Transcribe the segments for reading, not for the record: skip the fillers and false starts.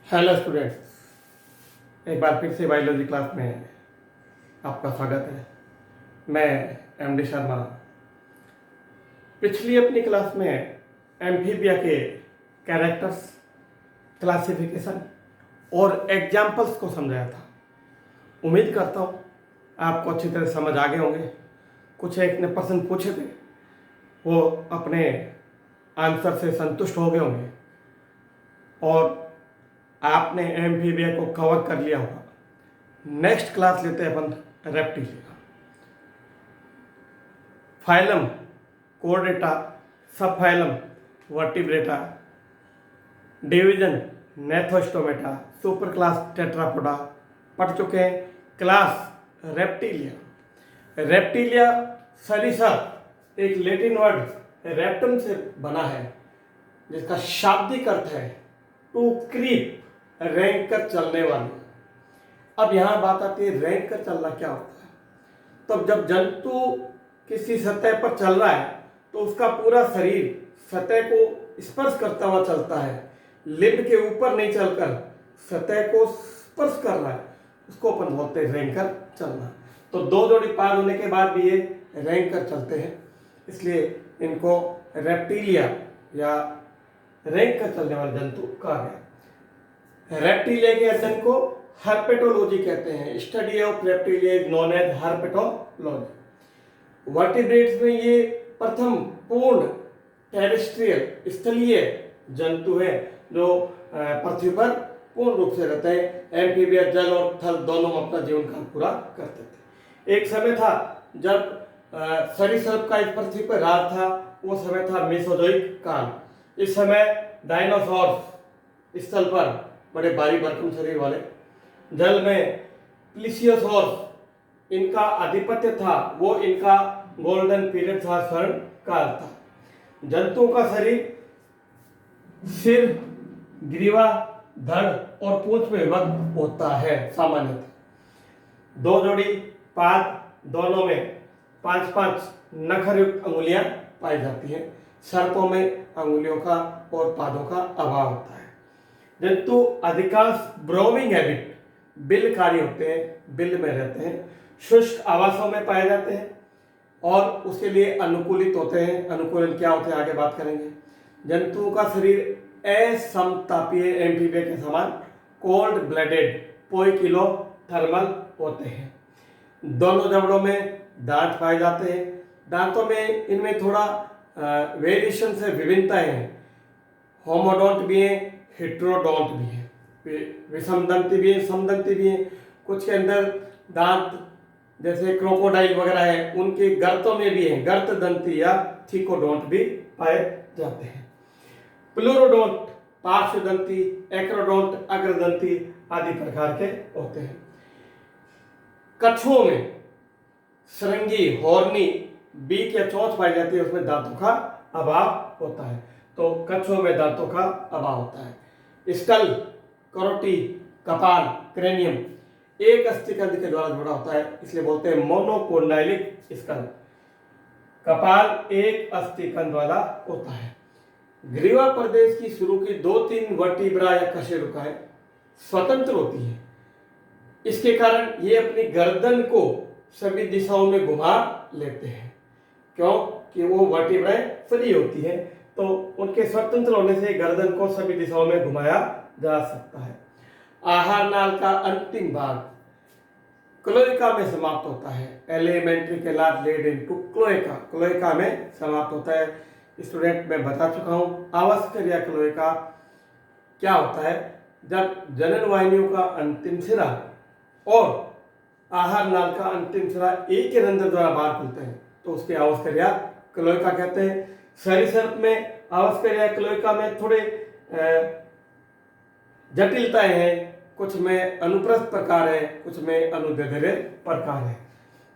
Hello students, एक बार फिर से बायोलॉजी क्लास में आपका स्वागत है। मैं एमडी शर्मा। पिछली अपनी क्लास में एम्फीबिया के कैरेक्टर्स, क्लासिफिकेशन और एग्जाम्पल्स को समझाया था। उम्मीद करता हूँ आपको अच्छी तरह समझ आ गए होंगे। कुछ एक ने प्रश्न पूछे थे, वो अपने आंसर से संतुष्ट हो गए होंगे और आपने एम्फीबिया को कवर कर लिया होगा। नेक्स्ट क्लास लेते हैं अपन रेप्टिलिया। फाइलम कोर्डेटा, सब phylum vertebrata, division Gnathostomata, super class Tetrapoda पढ़ चुके हैं। Class reptilia. रेप्टिलिया सरीसृप एक लैटिन वर्ड रेप्टम से बना है, जिसका शाब्दिक अर्थ है टू क्रीप, रेंग कर चलने वाली। अब यहाँ बात आती है रेंग कर चलना क्या होता है। तो जब जंतु किसी सतह पर चल रहा है तो उसका पूरा शरीर सतह को स्पर्श करता हुआ चलता है, लिम्ब के ऊपर नहीं चलकर सतह को स्पर्श कर रहा है, उसको अपन बोलते हैं रेंग कर चलना। तो दो जोड़ी पैर होने के बाद भी ये रेंग कर चलते हैं, इसलिए इनको रेप्टिलिया या रेंग कर चलने वाले जंतु कहा गया। रेप्टिलिया के अध्ययन को हर्पेटोलॉजी कहते हैं। Study of reptilia is known as herpetology. Vertebrates में ये प्रथम पूर्ण टेरेस्ट्रियल स्थलीय जंतु है जो पृथ्वी पर पूर्ण रूप से रहते हैं। एम्फीबिया जल और थल दोनों में अपना जीवन काल पूरा करते थे। एक समय था जब सरीसृप का इस पृथ्वी पर राज था, वो समय था मेसोजोइक काल। इस समय डायनासोर स्थल पर बड़े भारी भरकम शरीर वाले, जल में प्लीसियोसॉर्स इनका आधिपत्य था, वो इनका गोल्डन पीरियड था, स्वर्ण काल था। जंतुओं का शरीर सिर, ग्रीवा, धड़ और पूंछ में विभक्त होता है सामान्यतः। दो जोड़ी पाद, दोनों में 5-5 नखरयुक्त अंगुलियां पाई जाती हैं। सर्पों में अंगुलियों का और पादों का अभाव होता है। जंतु अधिकांश ब्रोविंग हैबिट बिलकारी होते हैं, बिल में रहते हैं, शुष्क आवासों में पाए जाते हैं और उसके लिए अनुकूलित होते हैं। अनुकूलन क्या होते हैं आगे बात करेंगे। जंतुओं का शरीर असमतापीय एम्फीबिया के समान कोल्ड ब्लडेड पोइकिलोथर्मल होते हैं। दोनों जबड़ों में दांत पाए जाते हैं। दांतों में इनमें थोड़ा वेरिएशन से विभिन्नताएं हैं। होमोडोंट भी हैं, हेट्रोडोंट भी हैं, विषमदंती भी हैं, समदंती भी हैं। कुछ के अंदर दांत जैसे क्रोकोडाइल वगैरह है, उनके गर्तों में भी हैं, गर्त दंती या थिकोडोंट भी पाए जाते हैं। प्लूरोडोंट पार्श्वदंती, एक्रोडोंट अग्रदंती आदि प्रकार के होते हैं। कछुओं में श्रृंगी, हॉर्नी बीक या चोंच पाई जाती है, उसमें दांतों का अभाव होता है। तो कछुओं में दांतों का अभाव होता है। स्कल, करोटी, कपाल, क्रेनियम एक अस्थिकंद के द्वारा जुड़ा होता है, इसलिए बोलते हैं मोनोकोंडाइलिक स्कल। कपाल एक अस्थिकंद वाला होता है। ग्रीवा प्रदेश की शुरू की 2-3 वर्टिब्रा या कशेरुकाएं स्वतंत्र होती है। इसके कारण ये अपनी गर्दन को सभी दिशाओं में घुमा लेते हैं। क्यों? कि वो वर्टिब्राएं फ्री होती है, तो उनके स्वतंत्र होने से गर्दन को सभी दिशाओं में घुमाया जा सकता है। आहार नाल का अंतिम भाग क्लोएका में समाप्त होता है। एलिमेंट्री के last led into cloaca, cloaca में समाप्त होता है। स्टूडेंट मैं बता चुका हूँ आवश्यक क्रिया क्लोएका क्या होता है। जब जनन वाहिनियों का अंतिम सिरा और आहार नाल का अंतिम सिरा एक ही रंध्र द्वारा बाहर खुलते हैं तो उसकी आवश्यक क्रिया क्लोएका कहते हैं। सरीसृप में आवश्यक क्रिया क्लोएका में थोड़े जटिलताएं हैं, कुछ में अनुप्रस्थ प्रकार है, कुछ में अनुदैर्ध्य प्रकार है।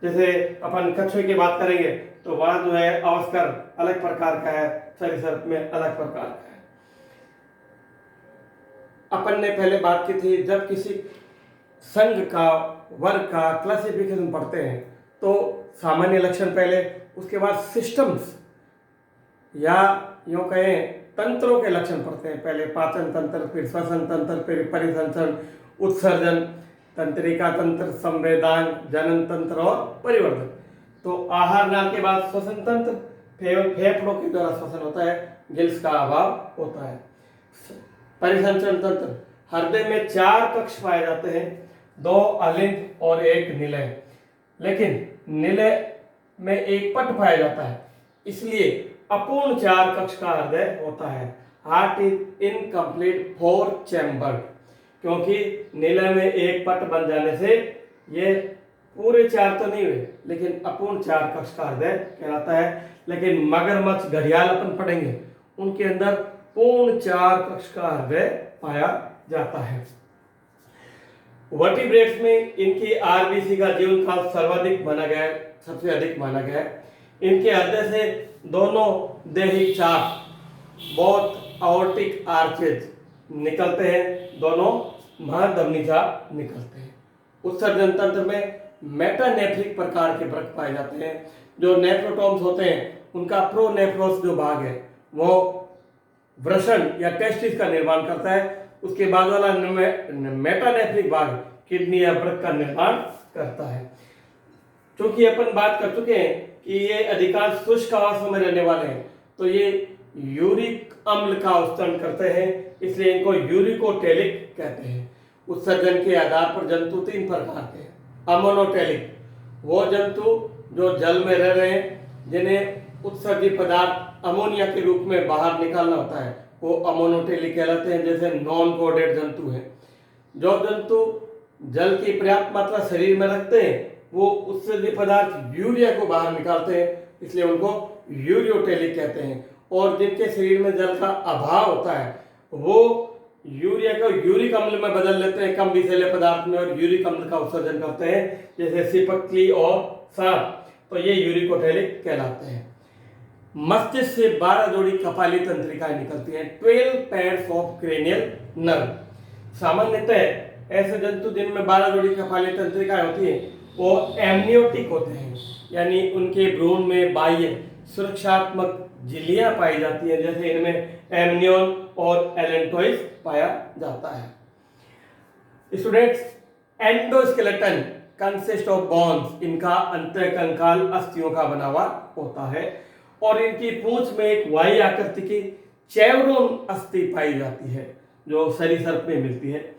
जैसे अपन कछुए की बात करेंगे तो वहां जो है अवस्कर अलग प्रकार का है, सरीसृप में अलग प्रकार का है। अपन ने पहले बात की थी जब किसी संघ का, वर्ग का क्लासिफिकेशन पढ़ते हैं तो सामान्य लक्षण पहले, उसके बाद सिस्टम्स या यूँ कहें तंत्रों के लक्षण पढ़ते हैं। पहले पाचन तंत्र, फिर श्वसन तंत्र, फिर परिसंचरण, उत्सर्जन, तंत्रिका तंत्र, संवेदान, जनन तंत्र और परिवर्धन। तो आहार नाल के बाद श्वसन तंत्र, फेफड़ों के द्वारा श्वसन होता है, गिल्स का अभाव होता है। परिसंचरण तंत्र, हृदय में 4 कक्ष पाए जाते हैं, 2 अलिंद और 1 निलय, लेकिन निलय में एक पट पाया जाता है, इसलिए अपूर्ण 4 कक्ष का हृदय होता है। हार्ट इज इनकम्प्लीट 4 चैम्बर, क्योंकि निलय में एक पट बन जाने से ये पूरे 4 तो नहीं हुए, लेकिन अपूर्ण 4 कक्ष का हृदय कहलाता है। लेकिन मगरमच्छ, घड़ियाल अपन पढ़ेंगे, उनके अंदर पूर्ण 4 कक्ष का हृदय पाया जाता है। वर्टिब्रेट्स में इनकी आरबीसी का जीवन काल सर्वाधिक माना गया है, सबसे अधिक माना गया है। इनके हृदय से दोनों देही चाप, बहुत आर्टिक आर्चेज निकलते हैं, दोनों महाधमनी चाप निकलते हैं। उत्सर्जन तंत्र में मेटानेफ्रिक प्रकार के वृक्क पाए जाते हैं। जो नेफ्रोटोम्स होते हैं, उनका प्रोनेफ्रोस जो भाग है वो वृषण या टेस्टिस का निर्माण करता है, उसके बाद वाला मेटानेफ्रिक भाग किडनी या वृक्क का निर्माण करता है। क्योंकि अपन बात कर चुके हैं कि ये अधिकांश शुष्क आवासों में रहने वाले हैं, तो ये यूरिक अम्ल का उत्सर्जन करते हैं, इसलिए इनको यूरिकोटेलिक कहते हैं। उत्सर्जन के आधार पर जंतु 3 प्रकार के हैं। अमोनोटेलिक, वो जंतु जो जल में रह रहे हैं, जिन्हें उत्सर्जित पदार्थ अमोनिया के रूप में बाहर निकालना होता है, वो अमोनोटेलिक कहलाते हैं। जैसे नॉन कोडेड जंतु हैं। जो जंतु जल की पर्याप्त मात्रा शरीर में रखते हैं, वो उत्सर्जित पदार्थ यूरिया को बाहर निकालते हैं, इसलिए उनको यूरियोटेलिक कहते हैं। और जिनके शरीर में जल का अभाव होता है, वो यूरिया को यूरिक अम्ल में बदल लेते हैं, कम विषैले पदार्थ में, और यूरिक अम्ल का उत्सर्जन करते हैं, जैसे सिपकली और सांप, तो ये यूरिकोटेलिक कहलाते हैं। मस्तिष्क से 12 जोड़ी कपाली तंत्रिकाएं निकलती हैं, 12 पेयर्स ऑफ क्रेनियल नर्व। सामान्यतः ऐसे जंतु जिनमें 12 जोड़ी कपाली तंत्रिकाएं होती हैं, वो एमनियोटिक होते हैं, यानी उनके भ्रूण में बाह्य सुरक्षात्मक झिल्लियां पाई जाती हैं, जैसे इनमें एमनियोन और एलेंटोइस पाया जाता है। Students, endoskeleton consist of bones, इनका अंतःकंकाल अस्थियों का बना हुआ होता है, और इनकी पूंछ में एक वाई आकृति की चेवरोन अस्थि पाई जाती है, जो सरीसृप में मिलती है।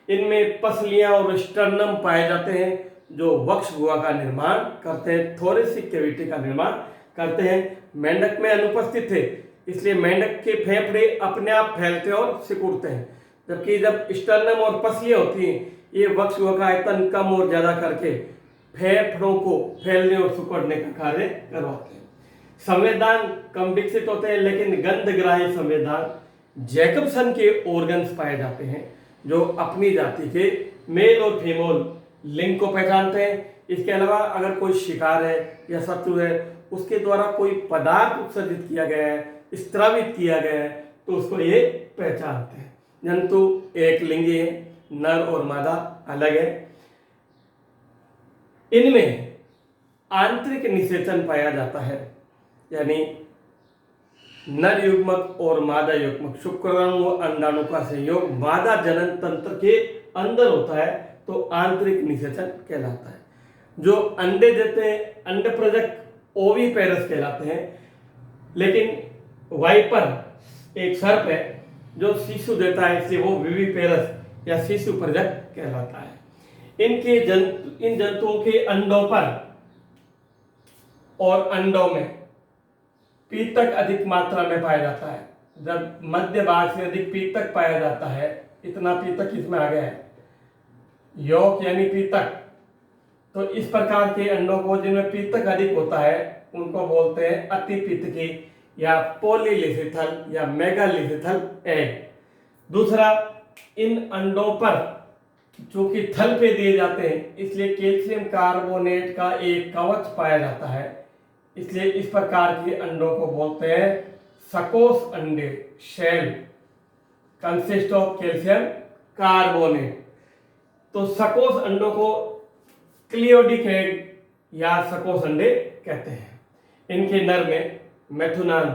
इनमें पसलियां और स्टर्नम पाए जाते हैं, जो वक्ष गुहा का निर्माण करते हैं, थोरेसिक कैविटी का निर्माण करते हैं। मेंढक में अनुपस्थित थे, इसलिए मेंढक के फेफड़े अपने आप फैलते और सिकुड़ते हैं, जबकि जब स्टर्नम और पसलियां होती हैं, ये वक्ष गुहा का आयतन कम और ज्यादा करके फेफड़ों को फैलने और सिकुड़ने का कार्य करवाते हैं। संवेदान कम विकसित होते हैं, लेकिन गंधग्राही संवेदान जैकबसन के ऑर्गन्स पाए जाते हैं, जो अपनी जाति के मेल और फीमेल लिंग को पहचानते हैं। इसके अलावा अगर कोई शिकार है या शत्रु है, उसके द्वारा कोई पदार्थ उत्सर्जित किया गया है, स्त्रावित किया गया है, तो उसको ये पहचानते हैं। जंतु एक लिंगी है, नर और मादा अलग है। इनमें आंतरिक निषेचन पाया जाता है, यानी नर युग्मक और मादा युग्मक शुक्राणु व अंडाणु का संयोग मादा जनन तंत्र के अंदर होता है, तो आंतरिक निषेचन कहलाता है। जो अंडे देते हैं, अंडे प्रजक ओविपेरस कहलाते हैं, लेकिन वाइपर एक सर्प है जो शिशु देता है, इसलिए वो विविपेरस या शिशु प्रजक कहलाता है। इन जंतुओं के अंडों पर और अंडों में पीतक अधिक मात्रा में पाया जाता है। जब मध्य भाग से अधिक पीतक पाया जाता है, इतना पीतक इसमें आ गया है, यौक यानी पीतक, तो इस प्रकार के अंडों को जिनमें पीतक अधिक होता है, उनको बोलते हैं अतिपीतकी या पॉलीलिसिथल या मेगालिसिथल एग। दूसरा, इन अंडों पर चूंकि थल पे दिए जाते हैं, इसलिए कैल्शियम कार्बोनेट का एक कवच पाया जाता है, इसलिए इस प्रकार के अंडों को बोलते हैं सकोस अंडे। Shell consist of calcium carbonate. तो सकोस अंडों को क्लियोडिक एग या सकोस अंडे कहते हैं। इनके नर में मेथुनान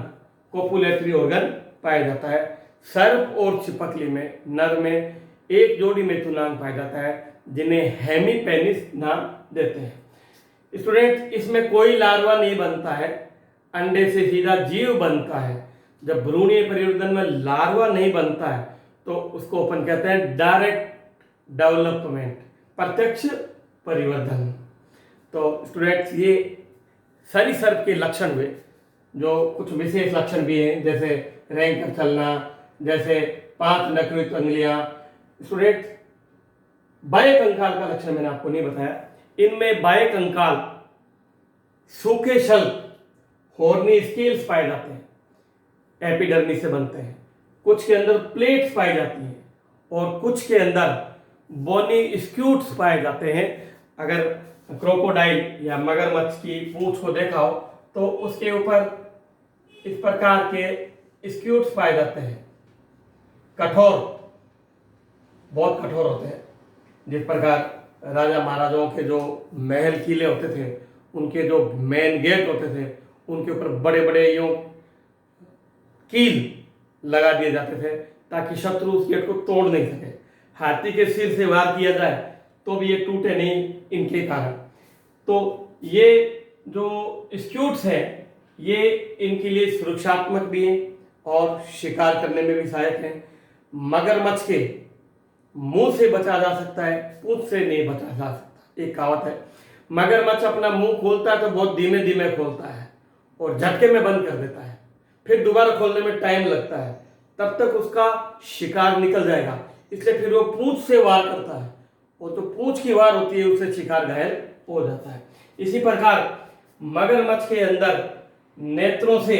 कोपुलेटरी ऑर्गन पाया जाता है। सर्प और छिपकली में नर में एक जोड़ी मैथुनांग पाया जाता है जिन्हें हेमीपेनिस नाम देते हैं। स्टूडेंट, इसमें कोई लार्वा नहीं बनता है, अंडे से सीधा जीव बनता है। जब भ्रूणीय परिवर्तन में लार्वा नहीं बनता है तो उसको अपन कहते हैं डायरेक्ट डेवलपमेंट, प्रत्यक्ष परिवर्धन। तो स्टूडेंट्स, ये सरीसृप के लक्षण हुए, जो कुछ विशेष लक्षण भी हैं, जैसे रेंग कर चलना, जैसे 5 नखयुक्त अंगुलियां। स्टूडेंट, बाह्य कंकाल का लक्षण मैंने आपको नहीं बताया। इनमें बाह्य कंकाल सूखे शल्क, हॉर्नी स्केल्स पाए जाते हैं, एपिडर्मिस से बनते हैं। कुछ के अंदर प्लेट्स पाई जाती हैं और कुछ के अंदर बोनी स्क्यूट्स पाए जाते हैं। अगर क्रोकोडाइल या मगरमच्छ की पूंछ को देखा हो तो उसके ऊपर इस प्रकार के स्क्यूट्स पाए जाते हैं, कठोर, बहुत कठोर होते हैं। जिस प्रकार राजा महाराजाओं के जो महल किले होते थे, उनके जो मेन गेट होते थे, उनके ऊपर बड़े बड़े यूं कील लगा दिए जाते थे ताकि शत्रु उस गेट को तोड़ नहीं सके। हाथी के सिर से वार किया जाए तो भी ये टूटे नहीं इनके कारण। तो ये जो स्क्यूट्स हैं, ये इनके लिए सुरक्षात्मक भी हैं और शिकार करने में भी सहायक हैं। मगरमच्छ के मुंह से बचा जा सकता है, पूंछ से नहीं बचा जा सकता। एक कहावत है, मगरमच्छ अपना मुंह खोलता है तो बहुत धीमे धीमे खोलता है और झटके में बंद कर देता है, फिर दोबारा खोलने में टाइम लगता है, तब तक उसका शिकार निकल जाएगा। इसलिए फिर वो पूंछ से वार करता है और जो पूंछ की वार होती है उससे शिकार घायल हो जाता है। इसी प्रकार मगरमच्छ के अंदर नेत्रों से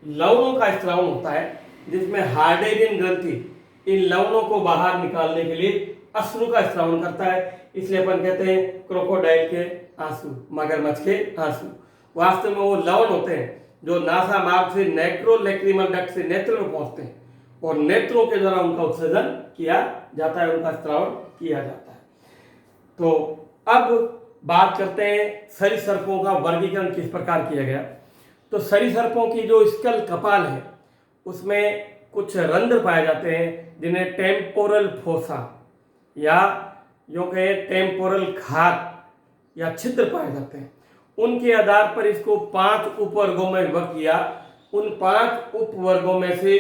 लवणों का स्त्राव होता है, जिसमें हार्डेरियन ग्रंथि इन लवणों को बाहर निकालने के लिए अश्रु का स्त्रावन करता है। इसलिए अपन कहते हैं क्रोकोडाइल के आंसू, मगरमच्छ के आंसू। वास्तव में वो लवण होते हैं जो नासा मार्ग से नेक्रोलैक्रिमल डक्ट से नेत्र में पहुंचते हैं और नेत्रों के द्वारा उनका उत्सर्जन किया जाता है, उनका स्त्रावन किया जाता है। तो अब बात करते हैं सरीसृपों का वर्गीकरण किस प्रकार किया गया। तो सरीसृपों की जो स्कल कपाल है उसमें कुछ रंध्र पाए जाते हैं जिन्हें टेम्पोरल फोसा या यूं कहें टेम्पोरल खात या छिद्र पाए जाते हैं। उनके आधार पर इसको 5 उपवर्गों में विभक्त किया। उन 5 उपवर्गों में से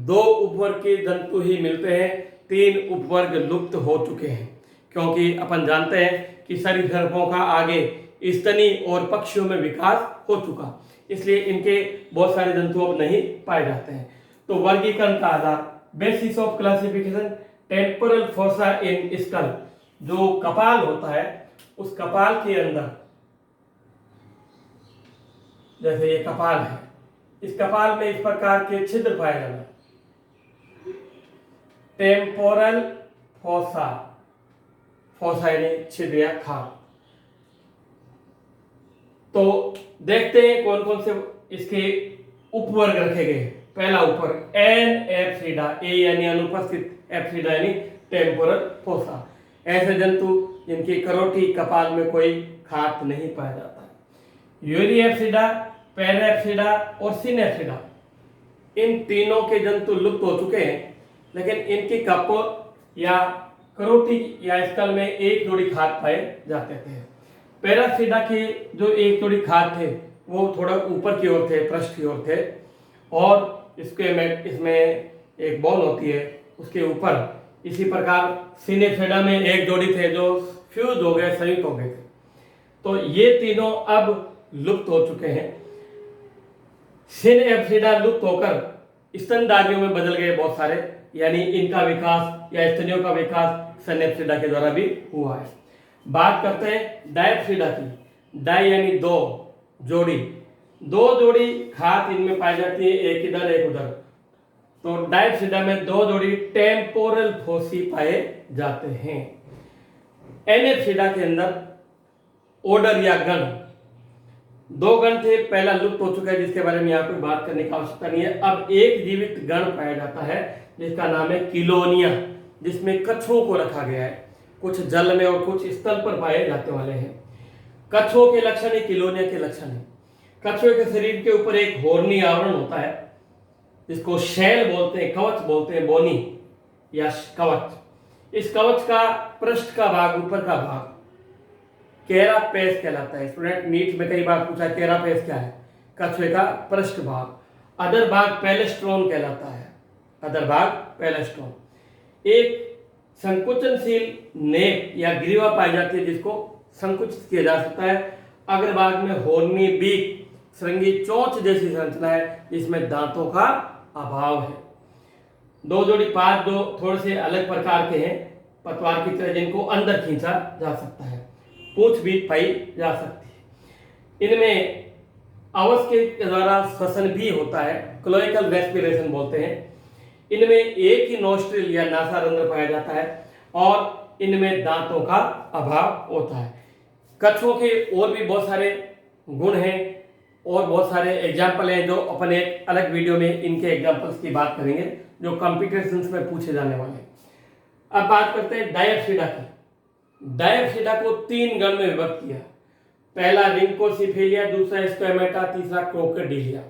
2 उपवर्ग के जंतु ही मिलते हैं, 3 उपवर्ग लुप्त हो चुके हैं, क्योंकि अपन जानते हैं कि सरीसृपों का आगे स्तनी और पक्षियों में विकास हो चुका, इसलिए इनके बहुत सारे जंतु अब नहीं पाए जाते हैं। तो वर्गीकरण का आधार, basis of classification, temporal fossa in skull, जो कपाल होता है उस कपाल के अंदर, जैसे ये कपाल है, इस कपाल में इस प्रकार के छिद्र पाए जाना, टेम्पोरल फोसा, फोसा यानी छिद्र या खाल। तो देखते हैं कौन कौन से इसके उपवर्ग रखे गए। पहला उपवर्ग एनएफसीडा, ए यानी अनुपस्थित, एफसीडा यानी टेम्पोरल फोसा, ऐसे जंतु जिनकी करोटी कपाल में कोई खात नहीं पाया जाता है। यूरिएफसीडा, पेरेफसीडा और सिनेफसीडा, इन तीनों के जंतु लुप्त हो चुके हैं, लेकिन इनकी कप या करोटी या स्कल में एक जोड़ी खात पाए जाते थे। पैराफसीडा के जो एक जोड़ी खात थे वो थोड़ा ऊपर की ओर थे, पृष्ठ की ओर थे, और इसमें एक बोन होती है उसके ऊपर। इसी प्रकार सिनेफेडा में एक जोड़ी थे जो फ्यूज हो गए, संयुक्त हो गए थे। तो ये तीनों अब लुप्त हो चुके हैं। सिनेफसीडा लुप्त होकर स्तनधारियों में बदल गए बहुत सारे, यानी इनका विकास या स्तनियों का विकास सिनेफसीडा के द्वारा भी हुआ है। बात करते हैं डायफसीडा की। डाई यानी 2 जोड़ी, 2 जोड़ी खात इनमें पाई जाती है, एक इधर एक उधर। तो डायफसीडा में 2 जोड़ी टेम्पोरल फोसी पाए जाते हैं। एनेफसीडा के अंदर ओडर या गण, 2 गण थे, पहला लुप्त हो चुका है जिसके बारे में यहाँ कोई बात करने की आवश्यकता नहीं है। अब एक जीवित गण पाया जाता है जिसका नाम है किलोनिया, जिसमें कछुओं को रखा गया है। कुछ जल में और कुछ स्थल पर पाए जाते वाले हैं। कछुओं के लक्षण है, किलोनिया के लक्षण है। कछुए के शरीर के ऊपर एक हॉर्नी आवरण होता है जिसको शैल बोलते हैं, कवच बोलते हैं, बोनी या कवच। इस कवच का पृष्ठ का भाग, ऊपर का भाग कैरापेस कहलाता है। स्टूडेंट नीट में कई बार पूछा कैरापेस क्या है? कछुए का पृष्ठ भाग। अदर भाग पेलेस्ट्रोन कहलाता है। अदर भाग पेलेस्ट्रोन। एक संकुचनशील नेक या ग्रीवा पाई जाती है जिसको संकुचित किया जा सकता है। अग्रभाग में होर्नी बीक, श्रृंगी चोंच जैसी संरचना है जिसमें दांतों का अभाव है। दो जोड़ी पाद जो थोड़े से अलग प्रकार के हैं, पतवार की तरह, जिनको अंदर खींचा जा सकता है। पूंछ भी पाई जा सकती है। इनमें अवस के द्वारा श्वसन भी होता है, क्लोइकल रेस्पिरेशन बोलते हैं। इनमें एक ही नोस्ट्रिल या नासारंध्र पाया जाता है और इनमें दांतों का अभाव होता है। कछुओं के और भी बहुत सारे गुण हैं और बहुत सारे एग्जाम्पल हैं जो अपन एक अलग वीडियो में इनके एग्जाम्पल्स की बात करेंगे जो कॉम्पिटिशन्स में पूछे जाने वाले हैं। अब बात करते हैं डायप्सिडा की। डायप्सिडा को 3 गण में विभक्त किया। पहला रिंकोसिफेलिया, दूसरा स्क्वेमेटा, तीसरा क्रोकोडिलिया।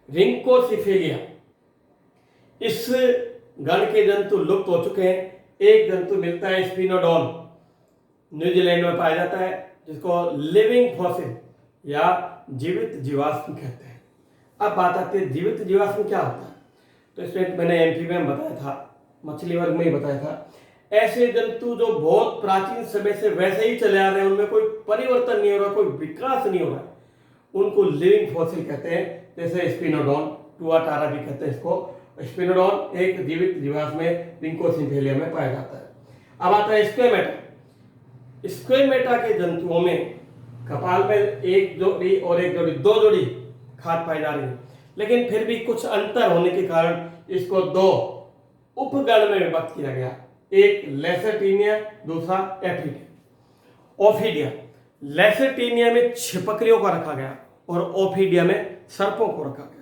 रिंकोसिफेलिया, इस गण के जंतु लुप्त हो चुके हैं। एक जंतु मिलता है स्पिनोडोन, न्यूजीलैंड में पाया जाता है, जिसको लिविंग फॉसिल या जीवित जीवाश्म कहते हैं। अब बात आती है जीवित जीवाश्म क्या होता है। तो इसमें मैंने एमपी में बताया था, मछली वर्ग में ही बताया था, ऐसे जंतु जो बहुत प्राचीन समय से वैसे ही चले आ रहे हैं, उनमें कोई परिवर्तन नहीं हो रहा, कोई विकास नहीं हो रहा है, उनको लिविंग फॉसिल कहते हैं। जैसे स्पिनोडोन, टुआटारा भी कहते हैं इसको। स्पिनोडोन एक जीवित जीवाश्म में रिंकोसिफेलिया में पाया जाता है। अब आता है स्क्वेमेटा। स्क्वेमेटा के जंतुओं में कपाल में एक जोड़ी और एक जोड़ी, 2 जोड़ी खाद पाई जा रही है, लेकिन फिर भी कुछ अंतर होने के कारण इसको 2 उपगण में विभक्त किया गया। एक लेसरटीनिया, दूसरा एफिडिया, ओफिडिया। लेसरटीनिया में छिपकलियों को रखा गया और ओफिडिया में सर्पों को रखा गया।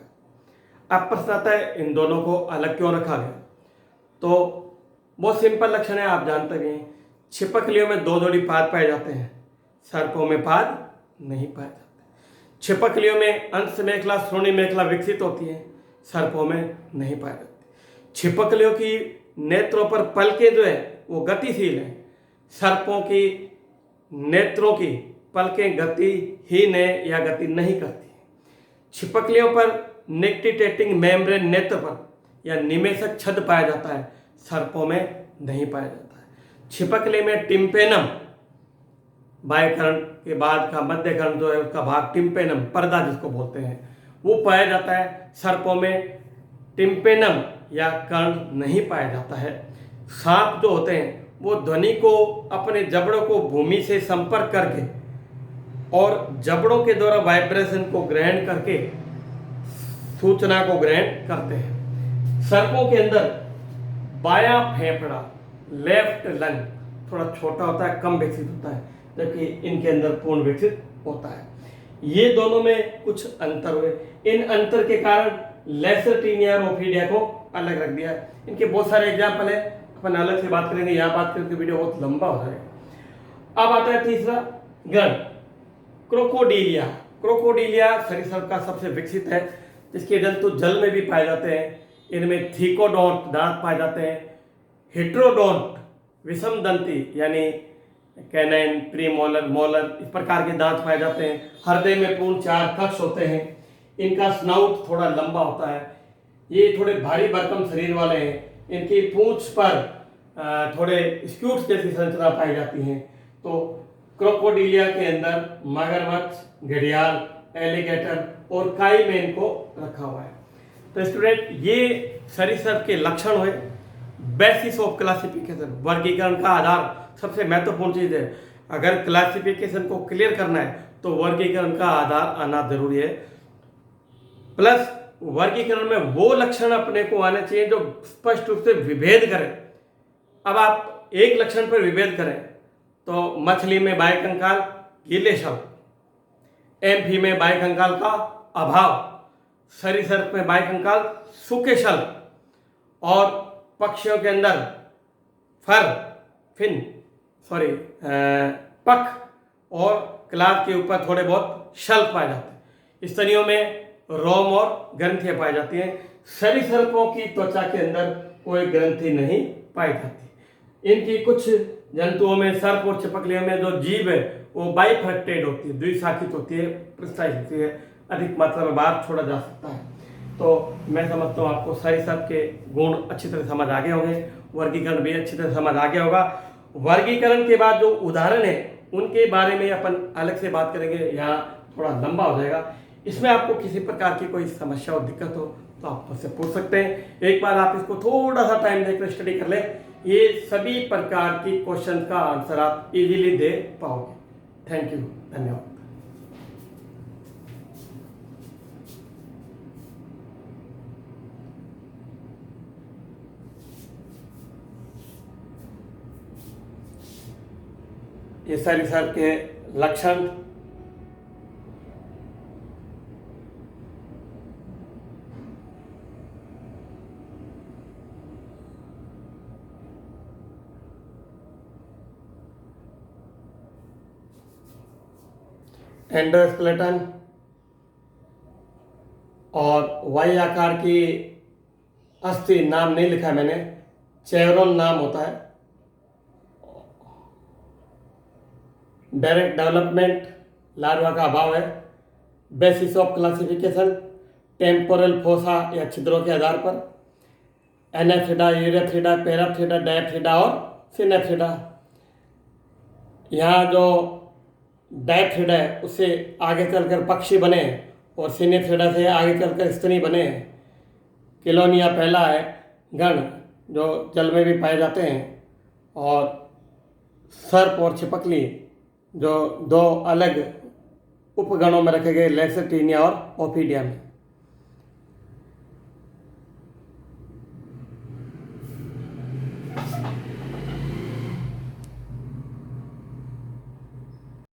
अब प्रश्न आता है इन दोनों को अलग क्यों रखा गया? तो बहुत सिंपल लक्षण है, आप जानते हैं। छिपकलियों में 2 जोड़ी पाद पाए जाते हैं, सर्पों में पाद नहीं पाए जाते। छिपकलियों में अंश मेखला, श्रोणी मेखला विकसित होती है, सर्पों में नहीं पाए जाते। छिपकलियों की नेत्रों पर पलकें जो है वो गतिशील हैं, सर्पों की नेत्रों की पलकें गतिहीन है या गति नहीं करती। छिपकलियों पर निक्टिटेटिंग मेम्ब्रेन नेत्र पर या निमेषक छद पाया जाता है, सर्पों में नहीं पाया जाता है। छिपकली में टिम्पेनम, बाह्यकर्ण के बाद का मध्यकर्ण जो है उसका भाग टिम्पेनम, पर्दा जिसको बोलते हैं, वो पाया जाता है। सर्पों में टिम्पेनम या कर्ण नहीं पाया जाता है। सांप जो होते हैं वो ध्वनि को, अपने जबड़ों को भूमि से संपर्क करके और जबड़ों के द्वारा वाइब्रेशन को ग्रहण करके सूचना को ग्रहण करते हैं। सर्पों के अंदर बायां फेफड़ा, लेफ्ट लंग थोड़ा छोटा होता है, कम विकसित होता है, जबकि इनके अंदर पूर्ण विकसित होता है। ये दोनों में कुछ अंतर हुए। इन अंतर के कारण लेसरटीनिया और ओफिडिया को अलग रख दिया। इनके बहुत सारे एग्जाम्पल है, अपन अलग से बात करेंगे, यहाँ बात करके वीडियो बहुत लंबा हो जाएगा। अब आता है तीसरा गण, क्रोकोडिलिया। क्रोकोडिलिया सरीसृप का सबसे विकसित है, जिसके जंतु जल में भी पाए जाते हैं। इनमें थीकोडोंट दांत पाए जाते हैं, हेट्रोडोंट विषम दंती यानी कैनाइन, प्रीमोलर, मोलर, इस प्रकार के दांत पाए जाते हैं। हृदय में पूर्ण 4 कक्ष होते हैं। इनका स्नाउट थोड़ा लंबा होता है। ये थोड़े भारी भरकम शरीर वाले हैं। इनकी पूंछ पर थोड़े स्क्यूट्स जैसी संरचना पाई जाती हैं। तो क्रोकोडिलिया के अंदर मगरमच्छ, घड़ियाल, एलिगेटर और काईमैन को रखा हुआ है। तो स्टूडेंट, ये सरीसृप के लक्षण हुए। बेसिस ऑफ क्लासिफिकेशन, वर्गीकरण का आधार सबसे महत्वपूर्ण चीज है। अगर क्लासिफिकेशन को क्लियर करना है तो वर्गीकरण का आधार आना जरूरी है। प्लस वर्गीकरण में वो लक्षण अपने को आने चाहिए जो स्पष्ट रूप से विभेद करें। अब आप एक लक्षण पर विभेद करें तो मछली में बाह्य कंकाल गीले शव, एम्फी में बाह्य कंकाल का अभाव, सरीसृप में बाह्य कंकाल सूखे शल, और पक्षियों के अंदर पख और क्लाव के ऊपर थोड़े बहुत शल्क पाए जाते हैं। स्तनियों में रोम और ग्रंथियां पाई जाती हैं, सरीसृपों की त्वचा के अंदर कोई ग्रंथि नहीं पाई जाती। इनकी कुछ जंतुओं में, सर्प और छिपकलियों में जो जीभ है वो बाइफरक्टेड होती है, द्विशाखित होती है, प्रस्तावित होती है, अधिक मात्रा में बाहर छोड़ा जा सकता है। तो मैं समझता हूँ आपको सरीसृप के गुण अच्छी तरह समझ आ गए होंगे, वर्गीकरण भी अच्छी तरह समझ आ गया होगा। वर्गीकरण के बाद जो उदाहरण है उनके बारे में अपन अलग से बात करेंगे, यहाँ थोड़ा लंबा हो जाएगा। इसमें आपको किसी प्रकार की कोई समस्या और दिक्कत हो तो आप मुझसे पूछ सकते हैं। एक बार आप इसको थोड़ा सा टाइम देकर स्टडी कर लें, ये सभी प्रकार की क्वेश्चन का आंसर आप इजीली दे पाओगे। थैंक यू, धन्यवाद। ये सरीसृप के लक्षण, एंडोस्केलेटन और वाई आकार की अस्थि, नाम नहीं लिखा है मैंने, चेवरॉन नाम होता है। डायरेक्ट डेवलपमेंट, लार्वा का अभाव है। Basis of classification, temporal fossa या छिद्रों के आधार पर, एनेप्सिडा, यूरेप्सिडा, पेराप्सिडा, डायप्सिडा और सिनेप्सिडा। यहाँ जो डायप्सिडा है उससे आगे चलकर पक्षी बने और सिनेप्सिडा से आगे चलकर स्तनी बने। किलोनिया पहला है गण जो जल में भी पाए जाते हैं, और सर्प और छिपकली जो दो अलग उपगणों में रखे गए, लेसेटिनिया और ओफिडिया में।